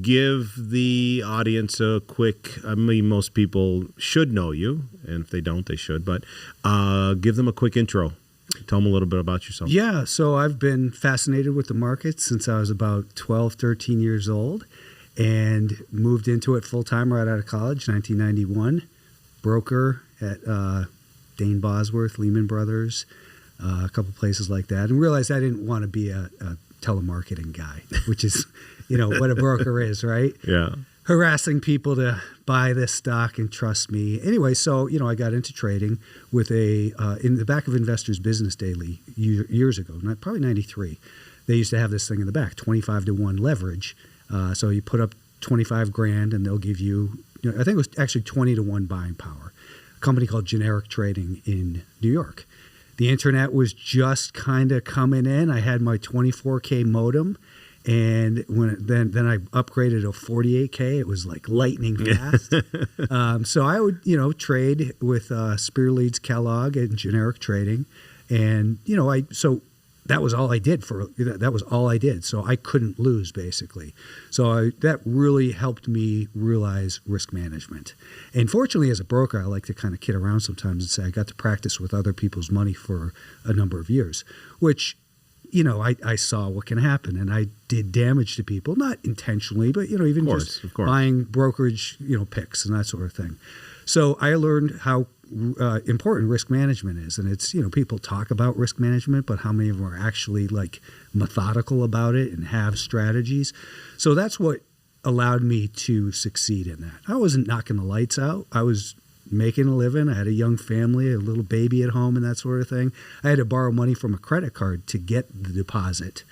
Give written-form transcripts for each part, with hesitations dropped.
give the audience a quick, I mean, most people should know you, and if they don't, they should, but give them a quick intro. Tell them a little bit about yourself. Yeah, so I've been fascinated with the market since I was about 12, 13 years old, and moved into it full-time right out of college, 1991. Broker at Dane Bosworth, Lehman Brothers, a couple places like that, and realized I didn't want to be a telemarketing guy, which is, what a broker is, right? Yeah. Harassing people to buy this stock and trust me. Anyway, so, I got into trading with in the back of Investors Business Daily years ago, probably 93. They used to have this thing in the back, 25-to-1 leverage. So you put up 25 grand and they'll give you, I think it was actually 20-to-1 buying power. A company called Generic Trading in New York. The internet was just kind of coming in. I had my 24K modem. And then I upgraded to 48K. It was like lightning fast. So I would, trade with Spear Leeds Kellogg and Generic Trading. And, so that was all I did that was all I did. So I couldn't lose, basically. So that really helped me realize risk management. And fortunately, as a broker, I like to kind of kid around sometimes and say I got to practice with other people's money for a number of years, which I saw what can happen, and I did damage to people, not intentionally, but, even just buying brokerage, picks and that sort of thing. So I learned how important risk management is. And it's, people talk about risk management, but how many of them are actually like methodical about it and have strategies? So that's what allowed me to succeed in that. I wasn't knocking the lights out. I was making a living. I had a young family, a little baby at home and that sort of thing. I had to borrow money from a credit card to get the deposit.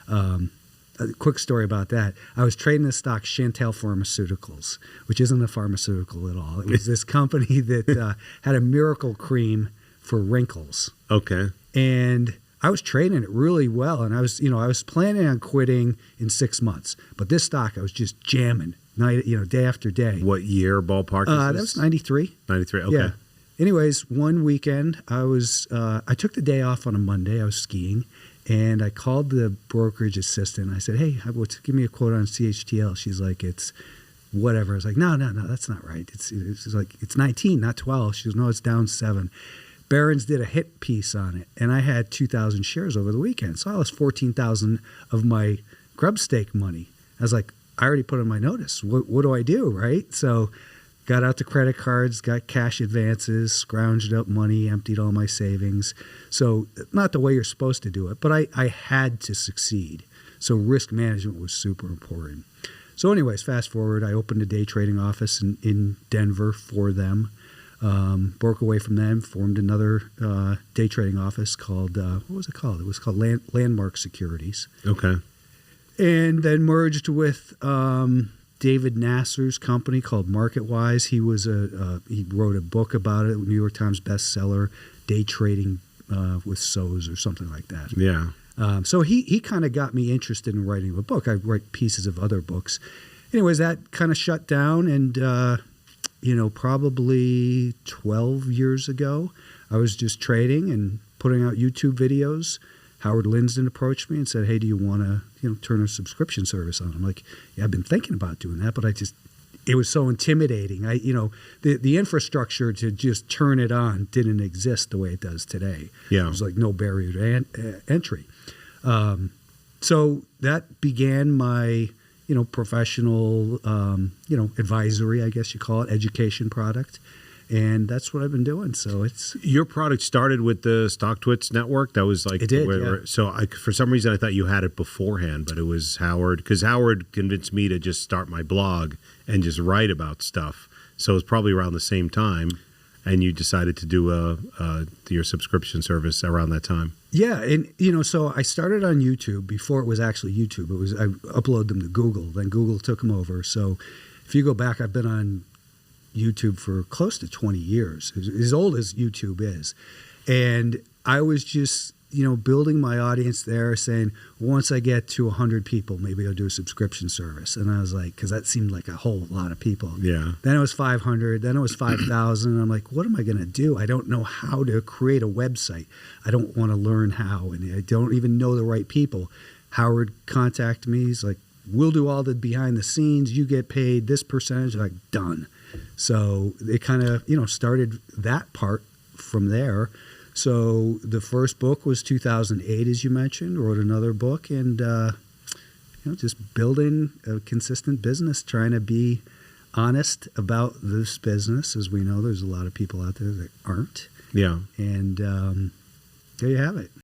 A quick story about that. I was trading the stock Chantel Pharmaceuticals, which isn't a pharmaceutical at all. It was this company that had a miracle cream for wrinkles. Okay. And I was trading it really well. And I was planning on quitting in 6 months. But this stock, I was just jamming. Day after day. What year ballpark is that this? was 93. 93, okay. Yeah. Anyways, one weekend, I took the day off on a Monday. I was skiing, and I called the brokerage assistant. I said, hey, give me a quote on CHTL. She's like, it's whatever. I was like, no, that's not right. It's like, it's 19, not 12. She goes, no, it's down 7. Barron's did a hit piece on it, and I had 2,000 shares over the weekend. So I lost 14,000 of my grub stake money. I was like, I already put in my notice. What do I do, right? So got out the credit cards, got cash advances, scrounged up money, emptied all my savings. So not the way you're supposed to do it, but I had to succeed. So risk management was super important. So anyways, fast forward, I opened a day trading office in Denver for them, broke away from them, formed another day trading office called, what was it called? It was called Landmark Securities. Okay. And then merged with David Nasser's company called MarketWise. He wrote a book about it, New York Times bestseller, Day Trading with So's or something like that. Yeah. So he kind of got me interested in writing a book. I write pieces of other books. Anyways, that kind of shut down, and probably 12 years ago, I was just trading and putting out YouTube videos. Howard Linsden approached me and said, hey, do you want to turn a subscription service on? I'm like, yeah, I've been thinking about doing that, but it was so intimidating. The infrastructure to just turn it on didn't exist the way it does today. Yeah. It was like no barrier to entry. So that began my, professional, advisory, I guess you call it, education product. And that's what I've been doing. So your product started with the StockTwits network. That was like it did. Yeah. So for some reason I thought you had it beforehand, but it was Howard, because Howard convinced me to just start my blog and just write about stuff. So it was probably around the same time, and you decided to do your subscription service around that time. Yeah, and so I started on YouTube before it was actually YouTube. I uploaded them to Google, then Google took them over. So if you go back, I've been on YouTube for close to 20 years, as old as YouTube is. And I was just, building my audience there, saying, once I get to 100 people, maybe I'll do a subscription service. And I was like, because that seemed like a whole lot of people. Yeah. Then it was 500. Then it was 5,000. I'm like, what am I going to do? I don't know how to create a website. I don't want to learn how. And I don't even know the right people. Howard contacted me. He's like, we'll do all the behind the scenes. You get paid this percentage. Like, done. So it kind of, started that part from there. So the first book was 2008, as you mentioned. Wrote another book, and just building a consistent business, trying to be honest about this business. As we know, there's a lot of people out there that aren't. Yeah. And there you have it.